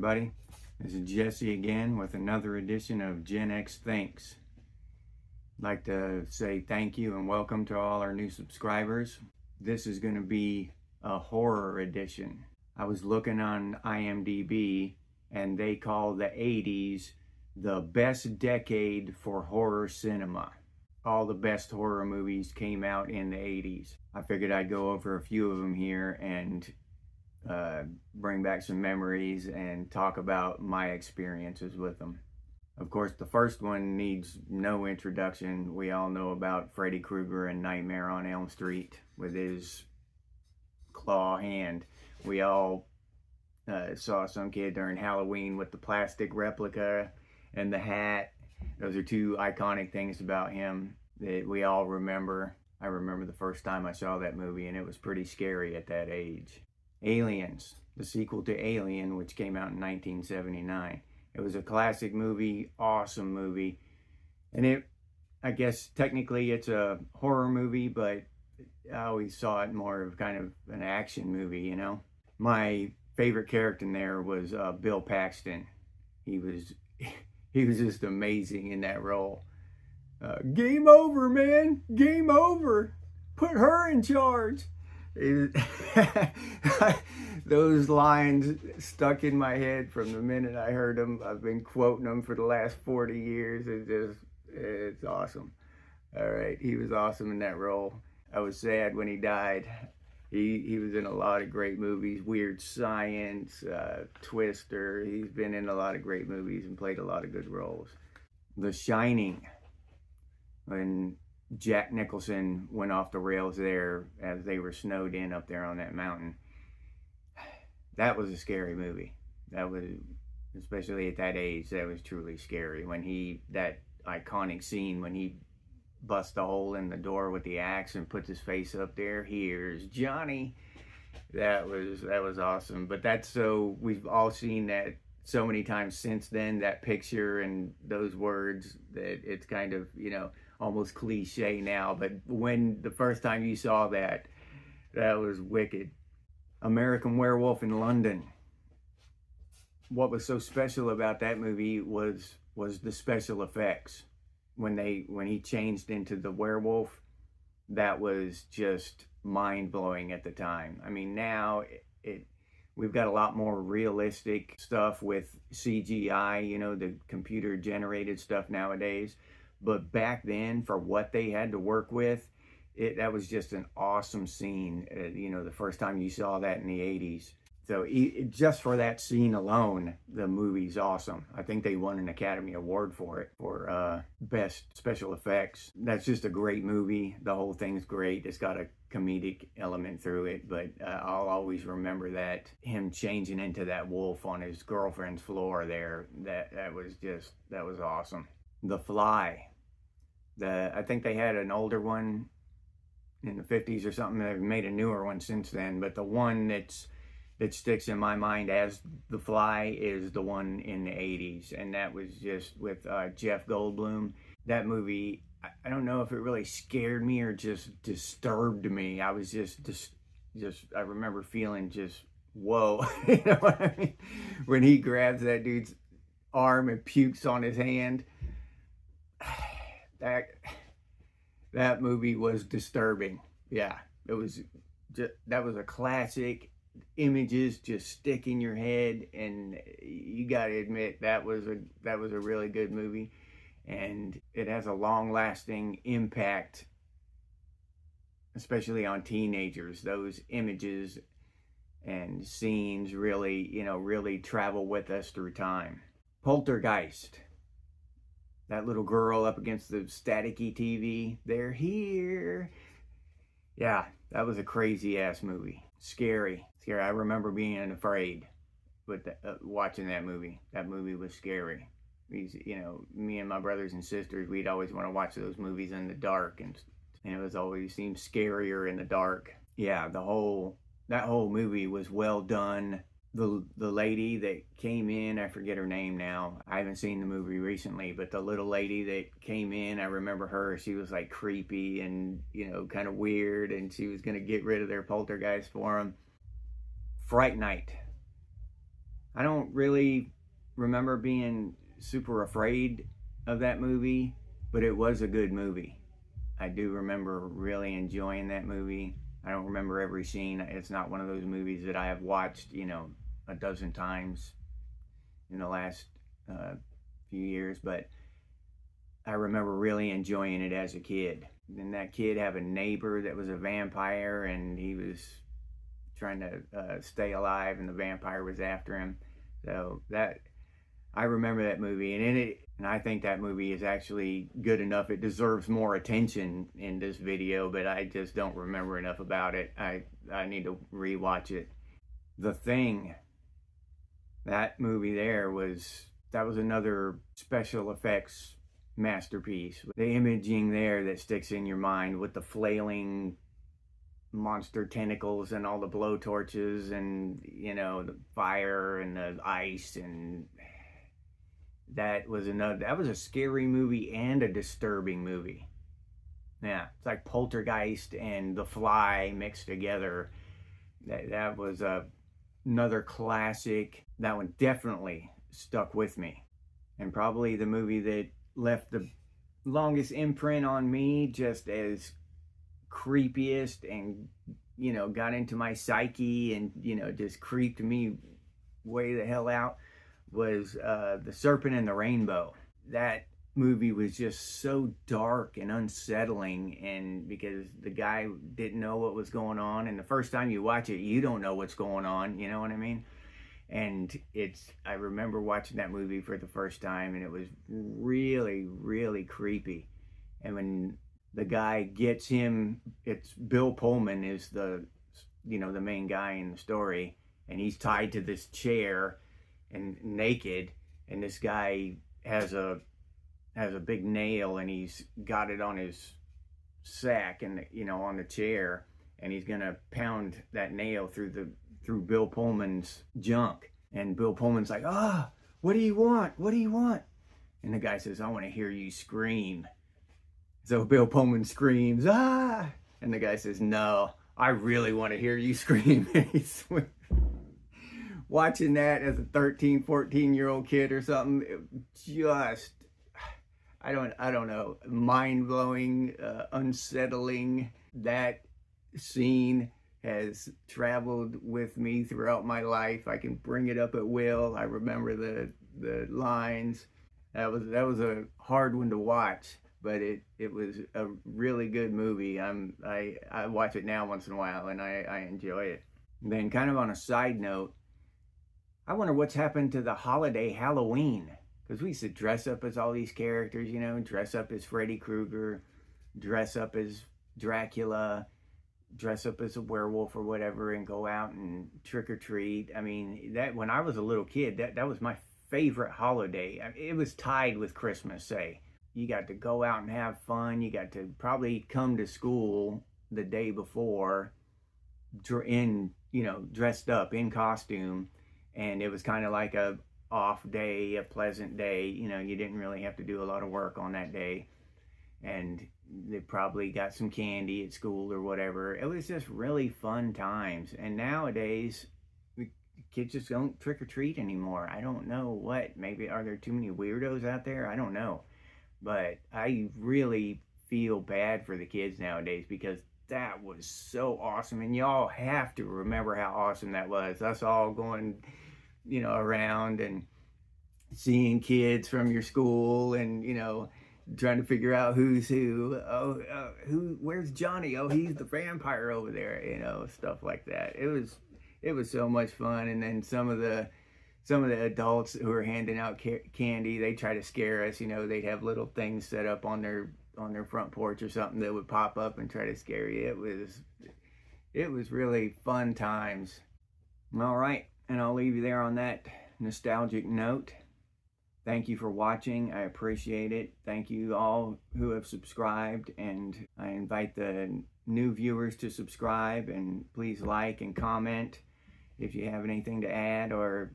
everybody. This is Jesse again with another edition of Gen X Thinks. I'd like to say thank you and welcome to all our new subscribers. This is going to be a horror edition. I was looking on IMDb and they call the 80s the best decade for horror cinema. All the best horror movies came out in the 80s. I figured I'd go over a few of them here and bring back some memories and talk about my experiences with them. Of course, the first one needs no introduction. We all know about Freddy Krueger and Nightmare on Elm Street with his claw hand. We all saw some kid during Halloween with the plastic replica and the hat. Those are two iconic things about him that we all remember. I remember the first time I saw that movie and it was pretty scary at that age. Aliens, the sequel to Alien, which came out in 1979. It was a classic movie, awesome movie. And I guess technically it's a horror movie, but I always saw it more of kind of an action movie, you know? My favorite character in there was Bill Paxton. He was just amazing in that role. Game over, man. Game over. Put her in charge. Those lines stuck in my head from the minute I heard them. I've been quoting them for the last 40 years. It's awesome. All right, he was awesome in that role. I was sad when he died. He was in a lot of great movies. Weird Science, Twister. He's been in a lot of great movies and played a lot of good roles. The Shining, when Jack Nicholson went off the rails there as they were snowed in up there on that mountain. That was a scary movie. That was, especially at that age, that was truly scary. When that iconic scene when he busts a hole in the door with the axe and puts his face up there, here's Johnny. That was awesome. But we've all seen that so many times since then, that picture and those words, that it's kind of, almost cliche now, but when the first time you saw that was wicked. American Werewolf in London. What was so special about that movie was the special effects. When he changed into the werewolf, that was just mind-blowing at the time. I mean, now we've got a lot more realistic stuff with CGI, the computer-generated stuff nowadays. But back then, for what they had to work with, that was just an awesome scene. The first time you saw that in the 80s. So just for that scene alone, the movie's awesome. I think they won an Academy Award for it, for best special effects. That's just a great movie. The whole thing's great. It's got a comedic element through it, but I'll always remember that, him changing into that wolf on his girlfriend's floor there. That was awesome. The Fly. I think they had an older one in the 50s or something. They've made a newer one since then, but the one that sticks in my mind as The Fly is the one in the 80s, and that was just with Jeff Goldblum. That movie, I don't know if it really scared me or just disturbed me. I was just I remember feeling just, whoa. You know what I mean? When he grabs that dude's arm and pukes on his hand. That movie was disturbing. Yeah, that was a classic. Images just stick in your head, and you got to admit that was a really good movie, and it has a long-lasting impact, especially on teenagers. Those images and scenes really travel with us through time. Poltergeist. That little girl up against the staticky TV. They're here. Yeah, that was a crazy ass movie. Scary. I remember being afraid with watching that movie. That movie was scary. Me and my brothers and sisters, we'd always want to watch those movies in the dark, and it was always seemed scarier in the dark. Yeah, that whole movie was well done. The lady that came in, I forget her name now. I haven't seen the movie recently, but the little lady that came in, I remember her. She was like creepy and, kind of weird, and she was going to get rid of their poltergeist for them. Fright Night. I don't really remember being super afraid of that movie, but it was a good movie. I do remember really enjoying that movie. I don't remember every scene. It's not one of those movies that I have watched, you know, a dozen times in the last few years, but I remember really enjoying it as a kid. And that kid had a neighbor that was a vampire, and he was trying to stay alive, and the vampire was after him. So that I remember that movie, and I think that movie is actually good enough. It deserves more attention in this video, but I just don't remember enough about it. I need to rewatch it. The Thing, that movie there that was another special effects masterpiece. The imaging there that sticks in your mind with the flailing monster tentacles and all the blowtorches and, you know, the fire and the ice, and that was a scary movie and a disturbing movie. Yeah, it's like Poltergeist and The Fly mixed together. That was another classic. That one definitely stuck with me, and probably the movie that left the longest imprint on me, just as creepiest, and, you know, got into my psyche and, you know, just creeped me way the hell out, was The Serpent and the Rainbow. That movie was just so dark and unsettling, and because the guy didn't know what was going on, and the first time you watch it, you don't know what's going on, you know what I mean? And I remember watching that movie for the first time, and it was really, really creepy. And when the guy gets him, it's Bill Pullman is the main guy in the story, and he's tied to this chair and naked, and this guy has a big nail, and he's got it on his sack, and, you know, on the chair, and he's gonna pound that nail through Bill Pullman's junk. And Bill Pullman's like, what do you want? What do you want? And the guy says, I want to hear you scream. So Bill Pullman screams, ah! And the guy says, no, I really want to hear you scream. Watching that as a 13, 14-year-old kid or something, just, I don't know, mind-blowing, unsettling. That scene has traveled with me throughout my life. I can bring it up at will. I remember the lines. That was a hard one to watch, but it was a really good movie. I watch it now once in a while, and I enjoy it. And then, kind of on a side note, I wonder what's happened to the holiday Halloween, because we used to dress up as all these characters, you know, dress up as Freddy Krueger, dress up as Dracula, dress up as a werewolf or whatever, and go out and trick or treat. I mean, that when I was a little kid, that was my favorite holiday. I mean, it was tied with Christmas, say. You got to go out and have fun. You got to probably come to school the day before dressed up in costume, and it was kind of like a off day, a pleasant day. You know, you didn't really have to do a lot of work on that day, and they probably got some candy at school or whatever. It was just really fun times. And nowadays, kids just don't trick or treat anymore. I don't know what. Maybe are there too many weirdos out there? I don't know. But I really feel bad for the kids nowadays, because that was so awesome. And y'all have to remember how awesome that was. Us all going, you know, around and seeing kids from your school, and, you know, trying to figure out who's who. Where's Johnny? Oh, he's the vampire over there, you know, stuff like that. It was so much fun. And then some of the adults who are handing out candy, they try to scare us. You know, they'd have little things set up on their front porch or something that would pop up and try to scare you. It was really fun times. All right, and I'll leave you there on that nostalgic note. Thank you for watching. I appreciate it. Thank you all who have subscribed, and I invite the new viewers to subscribe, and please like and comment if you have anything to add or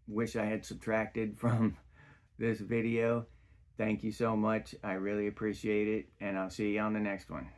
wish I had subtracted from this video. Thank you so much. I really appreciate it, and I'll see you on the next one.